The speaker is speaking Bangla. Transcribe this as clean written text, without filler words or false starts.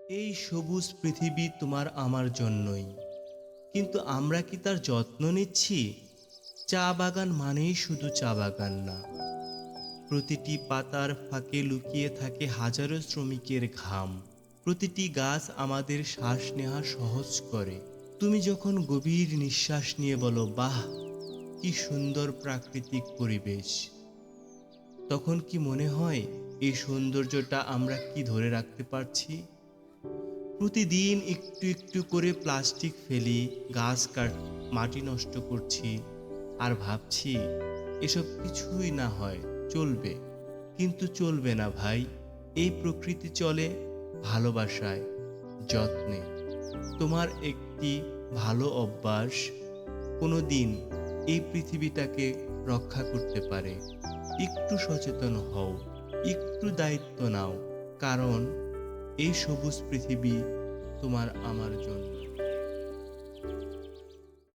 এই সবুজ পৃথিবী তোমার আমার জন্যই, কিন্তু আমরা কি তার যত্ন নিচ্ছি? চা বাগান মানেই শুধু চা বাগান না, প্রতিটি পাতার ফাঁকে লুকিয়ে থাকে হাজারো শ্রমিকের ঘাম। প্রতিটি গাছ আমাদের শ্বাস নেওয়া সহজ করে। তুমি যখন গভীর নিঃশ্বাস নিয়ে বলো, বাহ কি সুন্দর প্রাকৃতিক পরিবেশ, তখন কি মনে হয় এই সৌন্দর্যটা আমরা কি ধরে রাখতে পারছি? প্রতিদিন একটু একটু করে প্লাস্টিক ফেলি, গাছ কাট, মাটি নষ্ট করছি, আর ভাবছি এসব কিছুই না হয় চলবে। কিন্তু চলবে না ভাই, এই প্রকৃতি চলে ভালোবাসায়, যত্নে। তোমার একটি ভালো অভ্যাস কোনো দিন এই পৃথিবীটাকে রক্ষা করতে পারে। একটু সচেতন হও, একটু দায়িত্ব নাও, কারণ এই সবুজ পৃথিবী তোমার আমার জন্য।